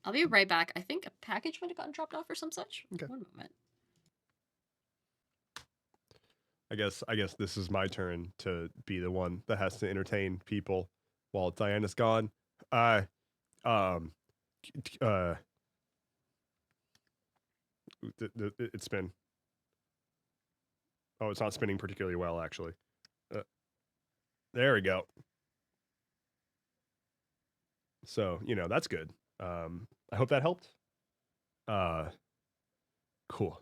I'll be right back. I think a package might have gotten dropped off or some such. Okay. One moment. I guess this is my turn to be the one that has to entertain people while Diana's gone. It's spin. Oh, it's not spinning particularly well, actually. There we go. So, that's good. I hope that helped. Cool.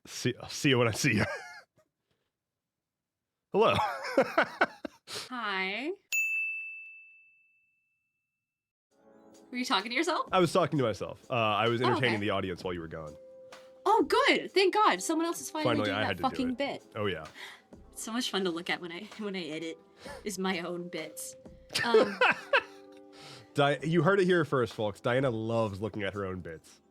See you when I see you. Hello. Hi. Were you talking to yourself? I was talking to myself. I was entertaining okay. the audience while you were gone. Oh, good. Thank God. Someone else is finally doing I that had to fucking do it. bit. Oh yeah. It's so much fun to look at when I edit. Is my own bits. You heard it here first, folks. Diana loves looking at her own bits.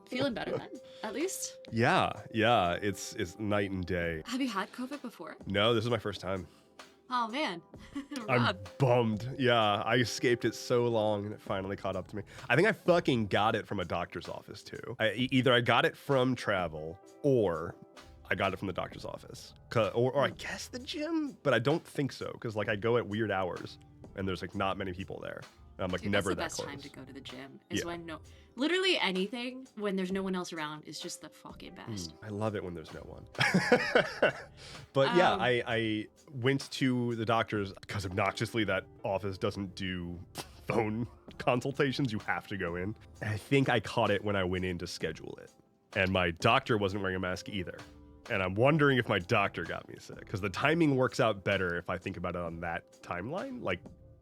Feeling better then, at least. Yeah. It's night and day. Have you had COVID before? No, this is my first time. Oh man. I'm bummed. Yeah, I escaped it so long and it finally caught up to me. I think I fucking got it from a doctor's office too. Either I got it from travel or I got it from the doctor's office. Or I guess the gym, but I don't think so because like I go at weird hours and there's like not many people there. And I'm like, dude, never that's that the best close. time to go to the gym is when literally anything when there's no one else around is just the fucking best. I love it when there's no one. But yeah, I went to the doctor's because obnoxiously that office doesn't do phone consultations. You have to go in. I think I caught it when I went in to schedule it. And my doctor wasn't wearing a mask either. And I'm wondering if my doctor got me sick because the timing works out better if I think about it on that timeline. Like,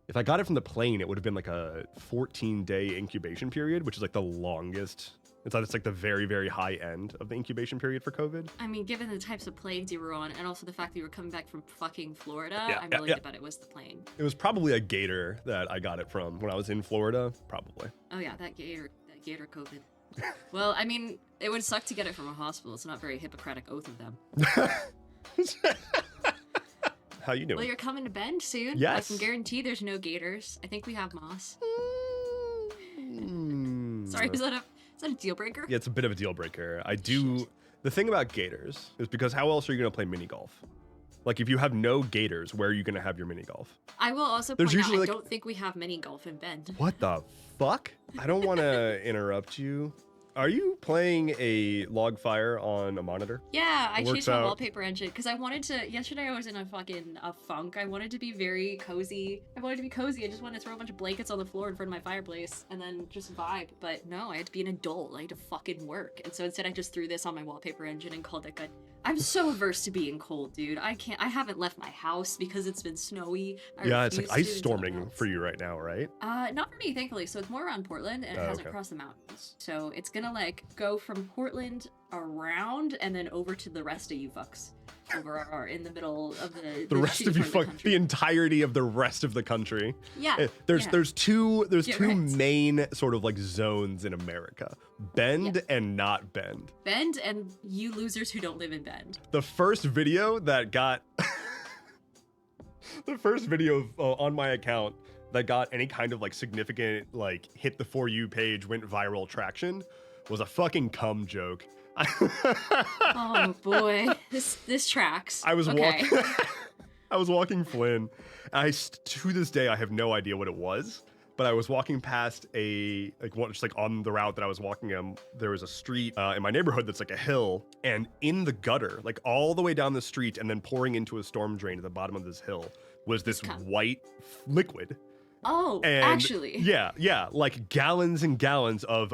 if I got it from the plane, it would have been like a 14-day incubation period, which is like the longest. It's like the very, very high end of the incubation period for COVID. I mean, given the types of planes you were on and also the fact that you were coming back from fucking Florida, I'm really to bet it was the plane. It was probably a gator that I got it from when I was in Florida, probably. Oh yeah, that gator COVID. Well, I mean, it would suck to get it from a hospital. It's not very Hippocratic oath of them. How you doing? Well, you're coming to Bend soon. Yes. I can guarantee there's no gators. I think we have moss. Sorry, is that a deal breaker? Yeah, it's a bit of a deal breaker. I do. Shit. The thing about gators is because how else are you going to play mini golf? Like, if you have no gators, where are you going to have your mini golf? I will also point out, I don't think we have mini golf in Bend. What the fuck? I don't want to interrupt you. Are you playing a log fire on a monitor? Yeah, I changed my wallpaper engine because I wanted to. Yesterday I was in a funk. I wanted to be very cozy. I just wanted to throw a bunch of blankets on the floor in front of my fireplace and then just vibe. But no, I had to be an adult. I had to fucking work. And so instead I just threw this on my wallpaper engine and called it good. I'm so averse to being cold, dude. I haven't left my house because it's been snowy. Yeah, it's like ice storming for you right now, right? Not for me, thankfully. So it's more around Portland and it hasn't crossed the mountains. So it's gonna like go from Portland around and then over to the rest of you fucks. Over in the middle of the rest of you fuck, the entirety of the rest of the country. Yeah. There's two main sort of like zones in America. Bend and not Bend. Bend and you losers who don't live in Bend. The first video that got on my account that got any kind of like significant like hit the For You page, went viral traction was a fucking cum joke. Oh boy, this tracks. I was walking Flynn. To this day I have no idea what it was, but I was walking past just like on the route that I was walking. There was a street in my neighborhood that's like a hill, and in the gutter, like all the way down the street, and then pouring into a storm drain at the bottom of this hill, was this white liquid. Oh, and actually. Yeah, like gallons and gallons of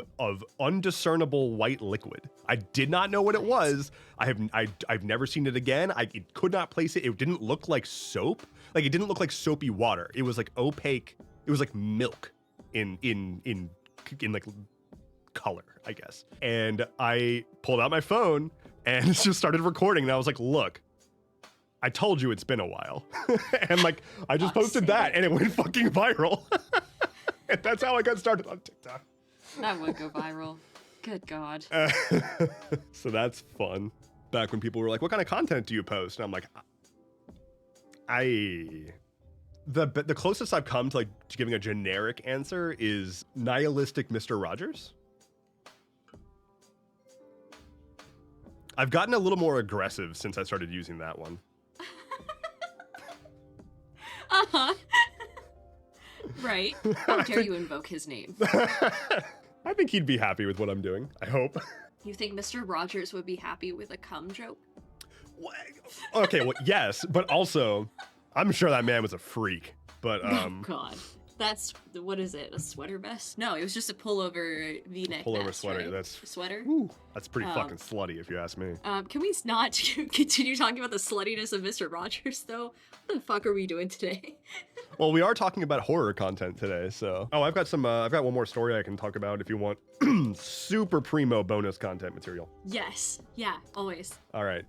undiscernible white liquid. I did not know what it was. I've never seen it again. It could not place it. It didn't look like soap. Like it didn't look like soapy water. It was like opaque. It was like milk in like color, I guess. And I pulled out my phone and just started recording. And I was like, look, I told you it's been a while. And like, I just posted that and it went fucking viral. And that's how I got started on TikTok. That would go viral. Good God. So that's fun. Back when people were like, what kind of content do you post? And I'm like, The closest I've come to like to giving a generic answer is nihilistic Mr. Rogers. I've gotten a little more aggressive since I started using that one. Uh-huh. Right. How dare you invoke his name? I think he'd be happy with what I'm doing. I hope. You think Mr. Rogers would be happy with a cum joke? What? Okay, well, yes, but also, I'm sure that man was a freak. But Oh God, that's what is it? A sweater vest? No, it was just a pullover V-neck. Pullover vest, sweater. Right? That's sweater. Whew, that's pretty fucking slutty, if you ask me. Can we not continue talking about the sluttiness of Mr. Rogers though? What the fuck are we doing today? Well, we are talking about horror content today, so. Oh, I've got some. I've got one more story I can talk about if you want. Super primo bonus content material. Yes. Yeah. Always. All right.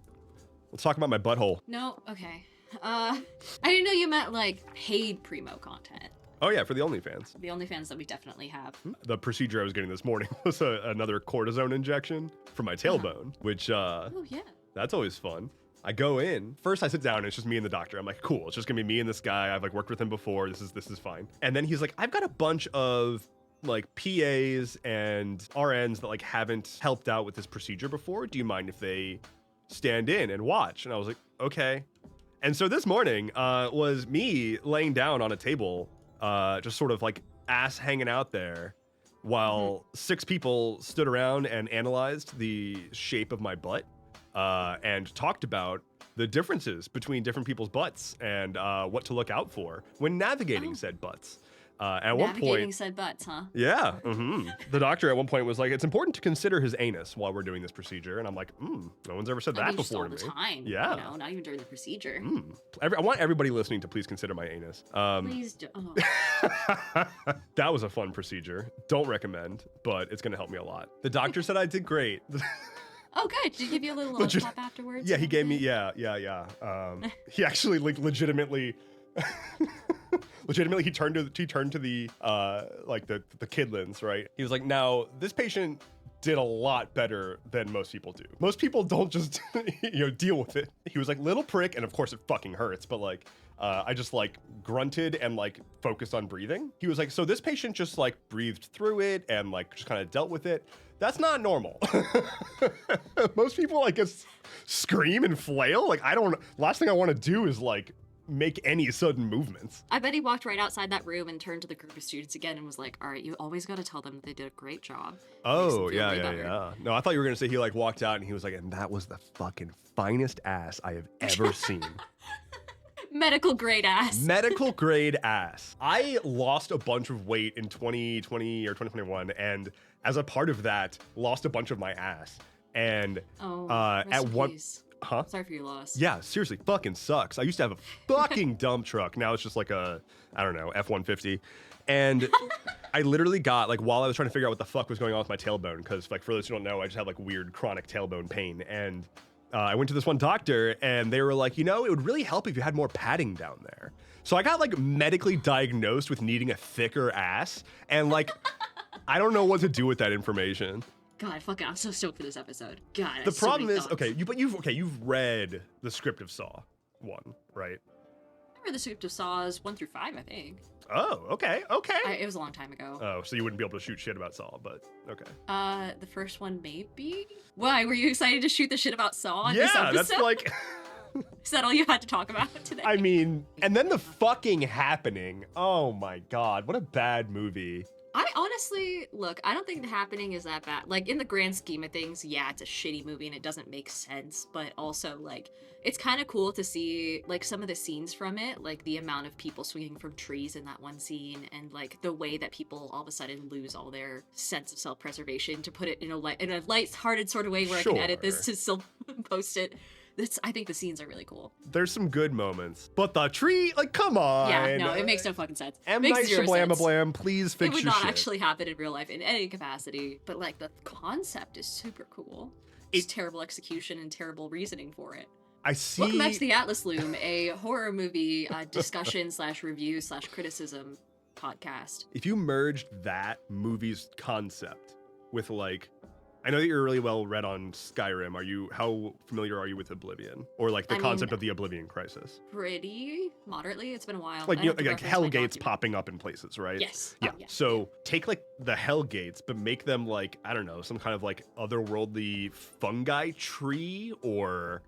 Let's talk about my butthole. No. Okay. I didn't know you meant like paid primo content. Oh yeah, for the OnlyFans. The OnlyFans that we definitely have. The procedure I was getting this morning was another cortisone injection for my tailbone, which Oh yeah. that's always fun. I go in. First I sit down and it's just me and the doctor. I'm like, cool, it's just gonna be me and this guy. I've like worked with him before. This is fine. And then he's like, I've got a bunch of like PAs and RNs that like haven't helped out with this procedure before. Do you mind if they stand in and watch? And I was like, okay. And so this morning was me laying down on a table, just sort of like ass hanging out there while 6 people stood around and analyzed the shape of my butt and talked about the differences between different people's butts and what to look out for when navigating said butts. At one Navigating point, said butts, huh? yeah, the doctor at one point was like, it's important to consider his anus while we're doing this procedure. And I'm like, no one's ever said that just before all to the me. time. Yeah. You know, not even during the procedure. I want everybody listening to please consider my anus. Please do. Oh. That was a fun procedure. Don't recommend, but it's going to help me a lot. The doctor said I did great. Oh, good. Did he give you a little love tap afterwards? Yeah, he gave me, yeah. He actually like legitimately he turned to the like the kidlins, right? He was like, now this patient did a lot better than most people do. Most people don't just deal with it. He was like, little prick, and of course it fucking hurts, but like I just like grunted and like focused on breathing. He was like, so this patient just like breathed through it and like just kind of dealt with it. That's not normal. Most people like just scream and flail. Like last thing I want to do is like make any sudden movements. I bet he walked right outside that room and turned to the group of students again and was like, all right, you always got to tell them that they did a great job. Oh, yeah. No, I thought you were going to say he like walked out and he was like, and that was the fucking finest ass I have ever seen. Medical grade ass. Medical grade ass. I lost a bunch of weight in 2020 or 2021, and as a part of that, lost a bunch of my ass. And at one... Huh? Sorry for your loss. Yeah, seriously, fucking sucks. I used to have a fucking dump truck. Now it's just like a, I don't know, F-150. And I literally got, like, while I was trying to figure out what the fuck was going on with my tailbone, because, like, for those who don't know, I just have, like, weird chronic tailbone pain. And I went to this one doctor, and they were like, it would really help if you had more padding down there. So I got, like, medically diagnosed with needing a thicker ass. And, like, I don't know what to do with that information. God, fuck it. I'm so stoked for this episode. God, the problem is, you've read the script of Saw 1, right? I read the script of Saws 1 through 5, I think. Oh, okay. It was a long time ago. Oh, so you wouldn't be able to shoot shit about Saw, but okay. The first one maybe? Why, were you excited to shoot the shit about Saw on this episode? That's like... Is that all you had to talk about today? I mean, and then The Fucking Happening. Oh my God, what a bad movie. I honestly, look, I don't think The Happening is that bad. Like, in the grand scheme of things, yeah, it's a shitty movie and it doesn't make sense, but also, like, it's kind of cool to see, like, some of the scenes from it, like, the amount of people swinging from trees in that one scene, and, like, the way that people all of a sudden lose all their sense of self-preservation, to put it in a light-hearted sort of way where I can edit this to still post it. I think the scenes are really cool. There's some good moments, but the tree, like, come on. Yeah, no, it makes no fucking sense. M. Night Shyamalan, please fix your shit. It would not actually happen in real life in any capacity, but, like, the concept is super cool. It's terrible execution and terrible reasoning for it. I see. Welcome back to the Atlas Loom, a horror movie discussion / review / criticism podcast. If you merged that movie's concept with, like, I know that you're really well read on Skyrim. How familiar are you with Oblivion, or like the concept of the Oblivion crisis? Pretty moderately. It's been a while. Like, I you have know, to like reference hell my gates document. popping up in places, right? Yes. Yeah. Oh, yeah. So take like the hell gates, but make them like, I don't know, some kind of like otherworldly fungi tree, or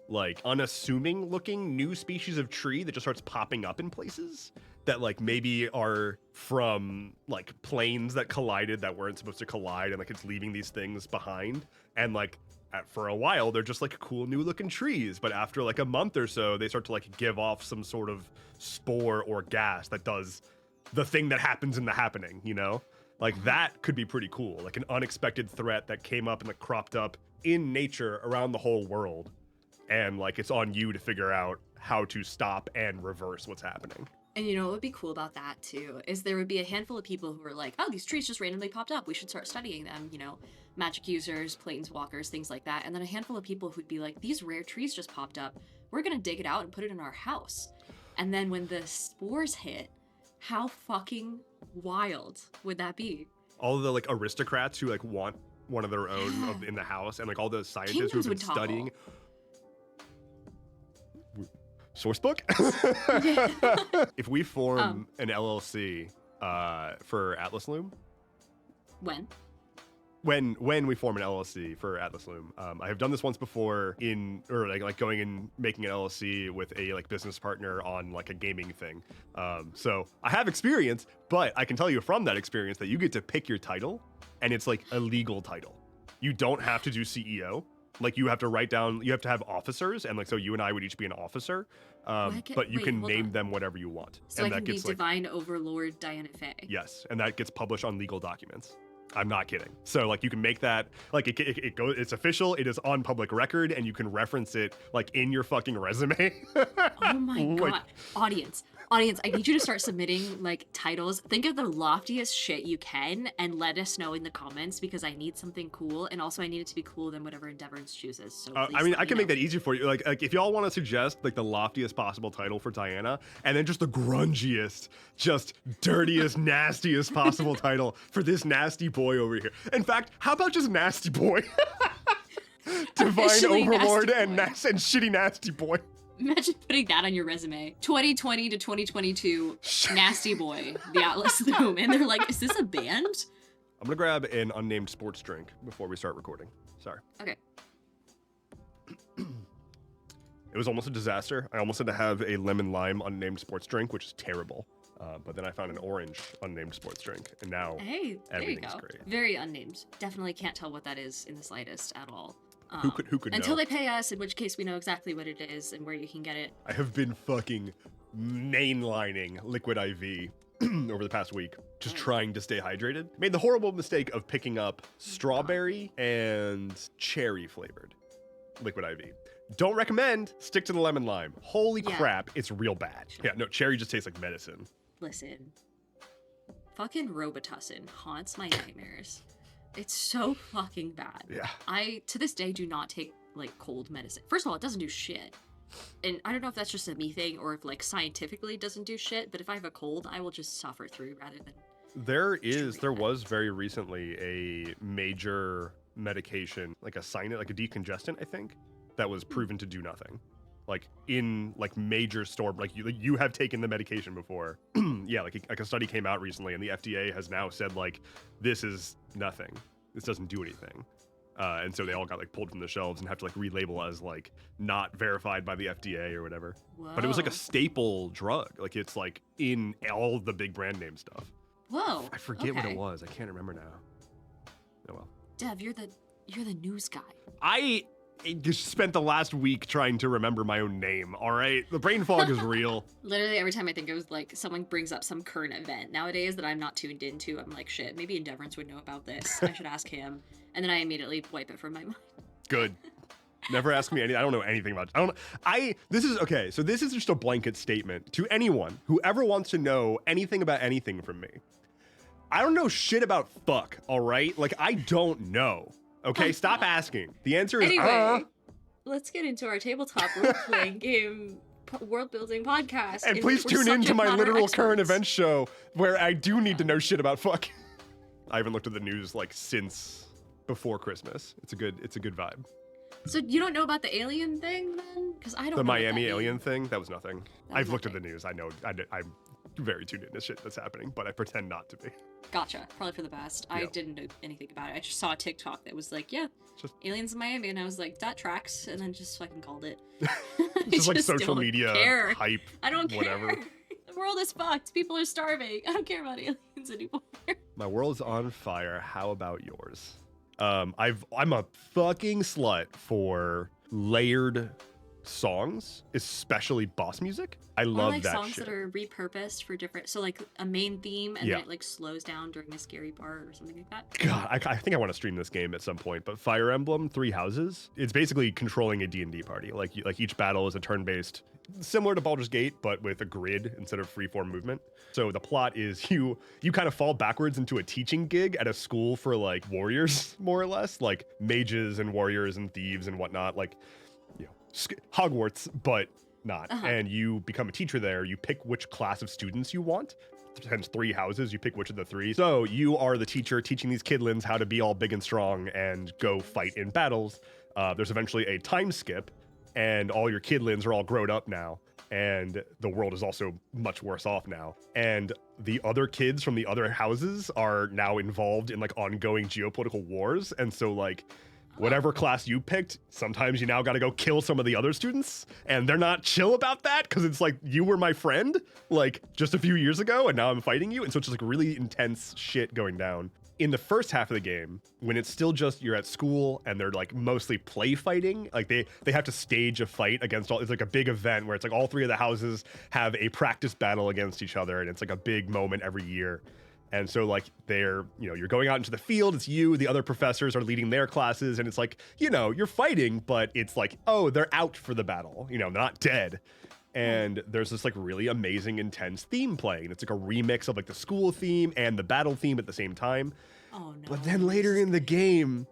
like unassuming looking new species of tree that just starts popping up in places that like maybe are from like planes that collided that weren't supposed to collide, and like it's leaving these things behind. And like for a while they're just like cool new looking trees, but after like a month or so they start to like give off some sort of spore or gas that does the thing that happens in the happening, you know? Like that could be pretty cool, like an unexpected threat that came up and like cropped up in nature around the whole world, and like it's on you to figure out how to stop and reverse what's happening. And you know what would be cool about that too is there would be a handful of people who are like, oh, these trees just randomly popped up. We should start studying them. You know, magic users, planeswalkers, things like that. And then a handful of people who'd be like, these rare trees just popped up. We're gonna dig it out and put it in our house. And then when the spores hit, how fucking wild would that be? All the like aristocrats who like want one of their own in the house, and like all the scientists Kingdoms who have been would topple. studying. Source book? If we form an LLC for Atlas Loom, When? when we form an LLC for Atlas Loom, I have done this once before like going and making an LLC with a like business partner on like a gaming thing. So I have experience, but I can tell you from that experience that you get to pick your title, and it's like a legal title. You don't have to do CEO. Like you have to write down, you have to have officers, and like so you and I would each be an officer, but you can name them whatever you want. So and I that can be gets like, Divine Overlord Diana Faye. yes, and that gets published on legal documents. I'm not kidding. So like you can make that like it goes, it's official, it is on public record, and you can reference it like in your fucking resume. Oh my god. Audience, I need you to start submitting like titles. Think of the loftiest shit you can and let us know in the comments, because I need something cool, and also I need it to be cooler than whatever Endeavorance chooses. So I mean, I can make that easy for you. Like if y'all want to suggest like the loftiest possible title for Diana, and then just the grungiest, just dirtiest, nastiest possible title for this nasty boy over here. In fact, how about just nasty boy? Divine Officially Overlord nasty and boy. and shitty nasty boy. Imagine putting that on your resume. 2020 to 2022, Nasty Boy, the Atlas Loom. And they're like, is this a band? I'm gonna grab an unnamed sports drink before we start recording. Sorry. Okay. It was almost a disaster. I almost had to have a lemon lime unnamed sports drink, which is terrible. But then I found an orange unnamed sports drink, and now Hey, there you everything's go. great. Very unnamed. Definitely can't tell what that is in the slightest at all. Who could Until know? they pay us, in which case we know exactly what it is and where you can get it. I have been fucking mainlining liquid IV over the past week, just trying to stay hydrated. Made the horrible mistake of picking up strawberry and cherry flavored liquid IV. Don't recommend. Stick to the lemon lime. Holy Yeah. crap, it's real bad. Yeah, no, cherry just tastes like medicine. Listen. Fucking Robitussin haunts my nightmares. It's so fucking bad. Yeah. I, to this day, do not take, like, cold medicine. First of all, it doesn't do shit. And I don't know if that's just a me thing or if, like, scientifically it doesn't do shit, but if I have a cold, I will just suffer through rather than... There was very recently a major medication, like a decongestant, I think, that was proven to do nothing. Like in like major store, like you have taken the medication before. Yeah, like a study came out recently, and the FDA has now said like this is nothing. This doesn't do anything. And so they all got like pulled from the shelves and have to like relabel as like not verified by the FDA or whatever. Whoa. But it was like a staple drug. Like it's like in all the big brand name stuff. Whoa. I forget what okay. it was. I can't remember now. Oh well. Dev, you're the news guy. I just spent the last week trying to remember my own name, all right? The brain fog is real. Literally every time I think it was like someone brings up some current event nowadays that I'm not tuned into, I'm like, shit, maybe Endeavorance would know about this. I should ask him. And then I immediately wipe it from my mind. Good. Never ask me anything. I don't know anything about it. This is just a blanket statement to anyone who ever wants to know anything about anything from me. I don't know shit about fuck, all right? Like, I don't know. Okay, stop asking. The answer is Anyway, let's get into our tabletop role-playing game world-building podcast. And in please which we're tune into subject my matter literal current experts. events show where I do need to know shit about fuck. I haven't looked at the news like since before Christmas. It's a good vibe. So you don't know about the alien thing then? Because I don't The know what Miami that alien means. thing, that was nothing. That was I've looked at the nothing. news. I know. I'm very tuned into shit that's happening, but I pretend not to be. Gotcha. Probably for the best. I Yeah. didn't know anything about it. I just saw a TikTok that was like, yeah, Just aliens in Miami, and I was like, that tracks, and then just fucking called it. just like just social don't media care. hype. I don't whatever. care. The world is fucked. People are starving. I don't care about aliens anymore. My world's on fire. How about yours? I'm a fucking slut for layered songs, especially boss music. I Or love like that songs shit. that are repurposed for different, so like a main theme, and Yeah. then it like slows down during a scary part or something like that. God, I think I want to stream this game at some point. But Fire Emblem Three Houses, it's basically controlling a D&D party. Like each battle is a turn-based, similar to Baldur's Gate, but with a grid instead of free-form movement. So the plot is you kind of fall backwards into a teaching gig at a school for like warriors, more or less, like mages and warriors and thieves and whatnot, like Hogwarts, but not. And you become a teacher there. You pick which class of students you want. Hence 3 houses. You pick which of the 3. So you are the teacher teaching these kidlings how to be all big and strong and go fight in battles. There's eventually a time skip, and all your kidlings are all grown up now. And the world is also much worse off now. And the other kids from the other houses are now involved in like ongoing geopolitical wars. And so like whatever class you picked, sometimes you now got to go kill some of the other students, and they're not chill about that because it's like, you were my friend like just a few years ago and now I'm fighting you. And so it's just like really intense shit going down. In the first half of the game, when it's still just you're at school and they're like mostly play fighting, like they have to stage a fight against all, it's like a big event where it's like all 3 of the houses have a practice battle against each other, and it's like a big moment every year. And so like you're going out into the field, it's you, the other professors are leading their classes, and it's like, you're fighting, but it's like, oh, they're out for the battle, they're not dead. And there's this like really amazing, intense theme playing. It's like a remix of like the school theme and the battle theme at the same time. Oh no. But then later in the game,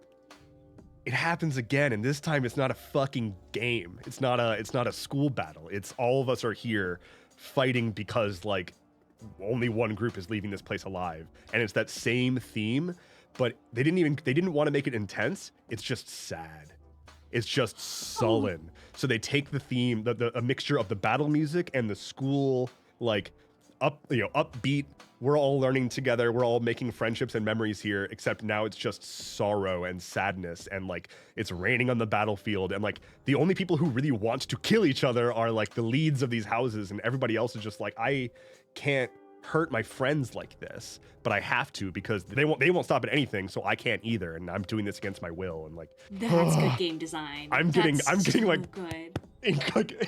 it happens again, and this time it's not a fucking game. It's not a school battle. It's all of us are here fighting because like only one group is leaving this place alive, and it's that same theme, but they didn't want to make it intense. It's just sad. It's just sullen. So they take the theme, a mixture of the battle music and the school like upbeat. We're all learning together. We're all making friendships and memories here, except now it's just sorrow and sadness, and like it's raining on the battlefield, and like the only people who really want to kill each other are like the leads of these houses, and everybody else is just like, I can't hurt my friends like this, but I have to because they won't stop at anything, so I can't either, and I'm doing this against my will. And like, That's good game design. I'm getting so like good.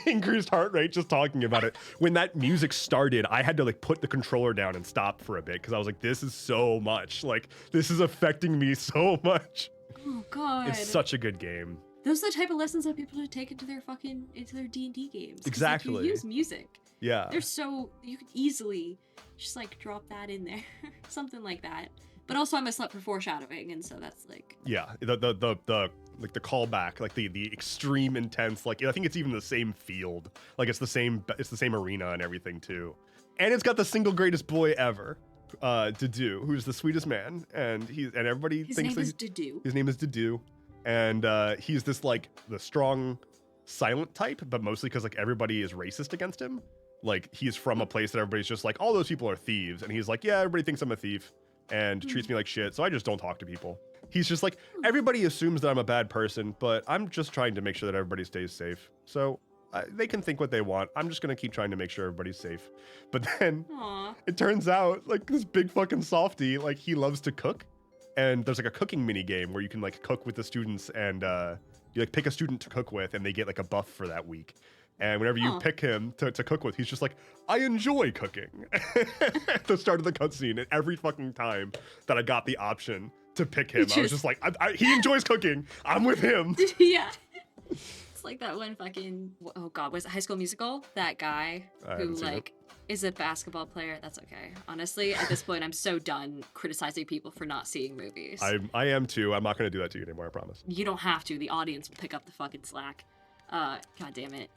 increased heart rate just talking about it. When that music started, I had to like put the controller down and stop for a bit because I was like, this is so much. Like, this is affecting me so much. Oh god. It's such a good game. Those are the type of lessons that people should take into their D&D games. 'Cause, Exactly. Like, you use music. Yeah. They're so, you could easily just like drop that in there. Something like that. But also I'm a slut for foreshadowing, and so that's like, Yeah, the like the callback, like the extreme intense, like I think it's even the same field, like it's the same arena and everything too, and it's got the single greatest boy ever, Dedue, who's the sweetest man, and everybody his thinks name is Dedue. his name is Dedue, and he's this like the strong, silent type, but mostly because like everybody is racist against him. Like he's from a place that everybody's just like, all those people are thieves, and he's like, yeah, everybody thinks I'm a thief and treats me like shit, so I just don't talk to people. He's just like, everybody assumes that I'm a bad person, but I'm just trying to make sure that everybody stays safe. So they can think what they want. I'm just gonna keep trying to make sure everybody's safe. But then Aw. it turns out like this big fucking softy, like he loves to cook, and there's like a cooking mini game where you can like cook with the students, and you like pick a student to cook with, and they get like a buff for that week. And whenever you pick him to cook with, he's just like, I enjoy cooking. At the start of the cutscene, and every fucking time that I got the option to pick him, I was just like, he enjoys cooking. I'm with him. Yeah. It's like that one fucking, oh god, was it High School Musical? That guy I who haven't seen it. like is a basketball player. That's okay. Honestly, at this point, I'm so done criticizing people for not seeing movies. I am too. I'm not going to do that to you anymore, I promise. You don't have to. The audience will pick up the fucking slack. God damn it.